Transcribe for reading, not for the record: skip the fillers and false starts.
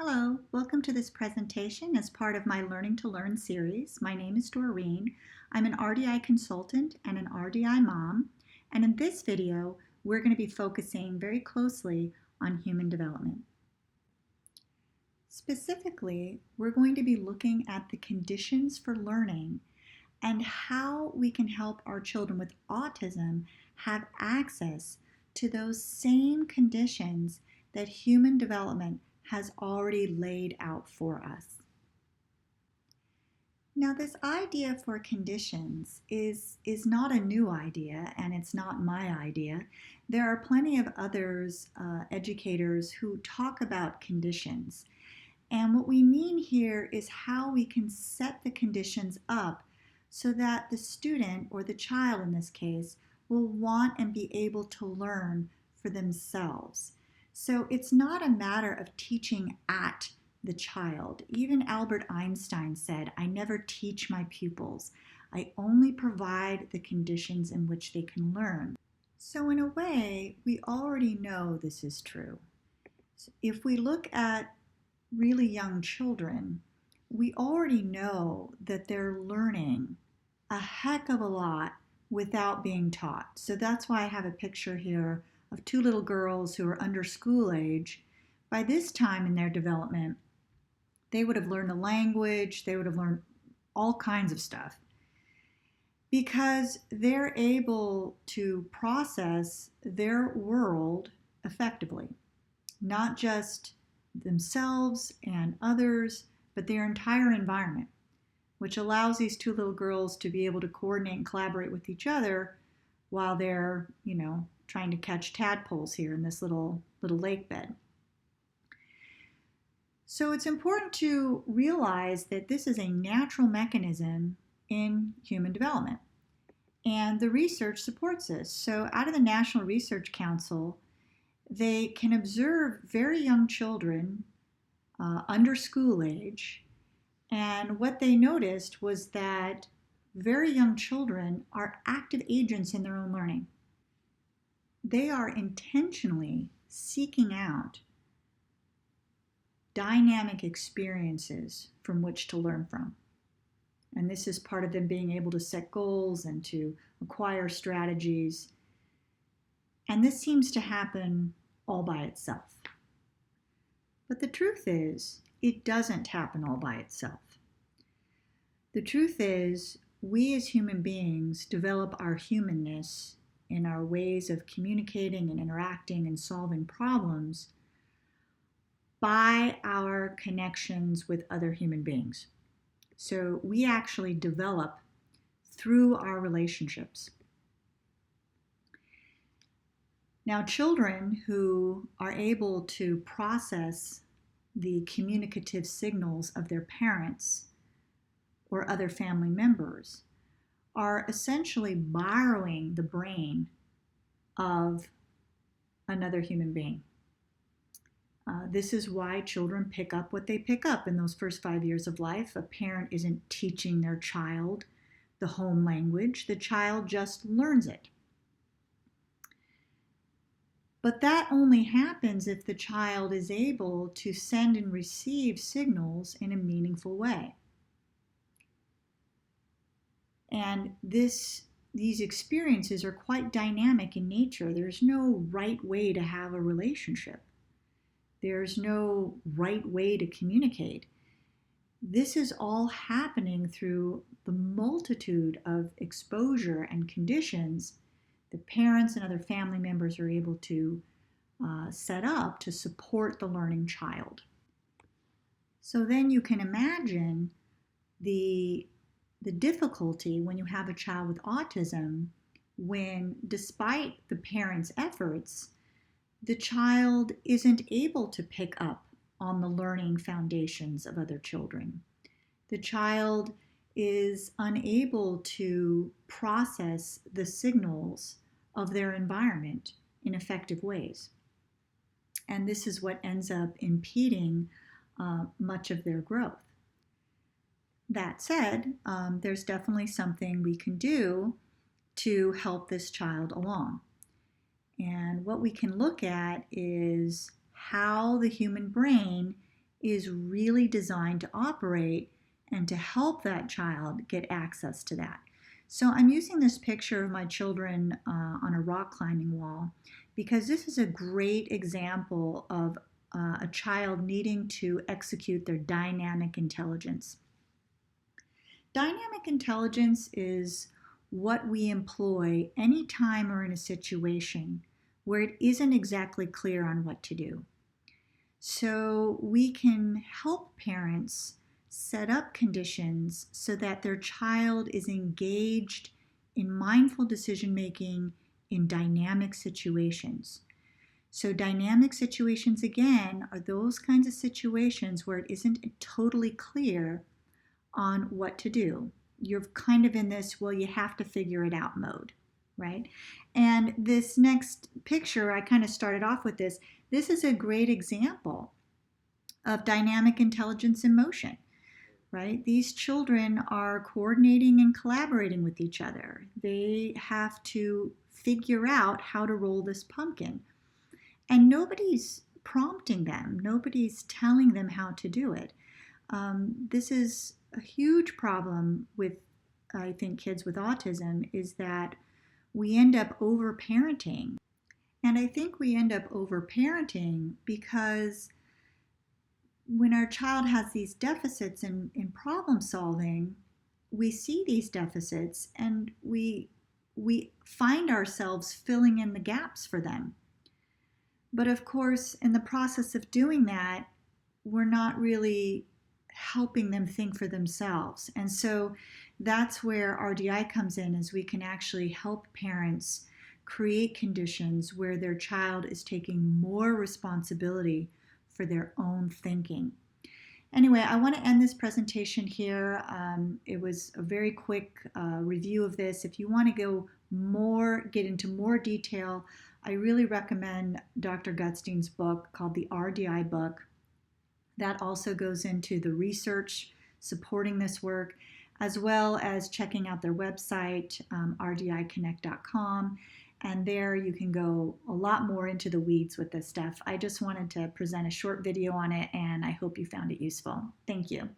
Hello, welcome to this presentation as part of my Learning to Learn series. My name is Doreen. I'm an RDI consultant and an RDI mom, and in this video, we're going to be focusing very closely on human development. Specifically, we're going to be looking at the conditions for learning and how we can help our children with autism have access to those same conditions that human development has already laid out for us. Now, this idea for conditions is not a new idea, and it's not my idea. There are plenty of others, educators, who talk about conditions. And what we mean here is how we can set the conditions up so that the student, or the child in this case, will want and be able to learn for themselves. So it's not a matter of teaching at the child. Even Albert Einstein said, "I never teach my pupils. I only provide the conditions in which they can learn." So in a way, we already know this is true. So if we look at really young children, we already know that they're learning a heck of a lot without being taught. So that's why I have a picture here of two little girls who are under school age. By this time in their development, they would have learned a language, they would have learned all kinds of stuff because they're able to process their world effectively, not just themselves and others, but their entire environment, which allows these two little girls to be able to coordinate and collaborate with each other while they're, trying to catch tadpoles here in this little lake bed. So it's important to realize that this is a natural mechanism in human development. And the research supports this. So out of the National Research Council, they can observe very young children under school age. And what they noticed was that very young children are active agents in their own learning. They are intentionally seeking out dynamic experiences from which to learn from. And this is part of them being able to set goals and to acquire strategies. And this seems to happen all by itself. But the truth is, it doesn't happen all by itself. The truth is, we as human beings develop our humanness in our ways of communicating and interacting and solving problems by our connections with other human beings. So we actually develop through our relationships. Now, children who are able to process the communicative signals of their parents or other family members are essentially borrowing the brain of another human being. This is why children pick up what they pick up in those first 5 years of life. A parent isn't teaching their child the home language. The child just learns it. But that only happens if the child is able to send and receive signals in a meaningful way. And these experiences are quite dynamic in nature. There's no right way to have a relationship. There's no right way to communicate. This is all happening through the multitude of exposure and conditions that parents and other family members are able to set up to support the learning child. So then you can imagine the difficulty when you have a child with autism when, despite the parents' efforts, the child isn't able to pick up on the learning foundations of other children. The child is unable to process the signals of their environment in effective ways. And this is what ends up impeding much of their growth. That said, there's definitely something we can do to help this child along. And what we can look at is how the human brain is really designed to operate and to help that child get access to that. So I'm using this picture of my children on a rock climbing wall because this is a great example of a child needing to execute their dynamic intelligence. Dynamic intelligence is what we employ anytime we're in a situation where it isn't exactly clear on what to do. So we can help parents set up conditions so that their child is engaged in mindful decision making in dynamic situations. So, dynamic situations, again, are those kinds of situations where it isn't totally clear on what to do. You're kind of in this, well, you have to figure it out mode, right? And this next picture, I kind of started off with this. This is a great example of dynamic intelligence in motion, right? These children are coordinating and collaborating with each other. They have to figure out how to roll this pumpkin. And nobody's prompting them, nobody's telling them how to do it. This is a huge problem with, I think, kids with autism, is that we end up overparenting. And I think we end up overparenting because when our child has these deficits in problem solving, we see these deficits and we find ourselves filling in the gaps for them. But of course, in the process of doing that, we're not really helping them think for themselves. And so that's where RDI comes in, is we can actually help parents create conditions where their child is taking more responsibility for their own thinking. Anyway, I want to end this presentation here. It was a very quick review of this. If you want to get into more detail, I really recommend Dr. Gutstein's book called the RDI book. That also goes into the research supporting this work, as well as checking out their website, rdiconnect.com. And there you can go a lot more into the weeds with this stuff. I just wanted to present a short video on it, and I hope you found it useful. Thank you.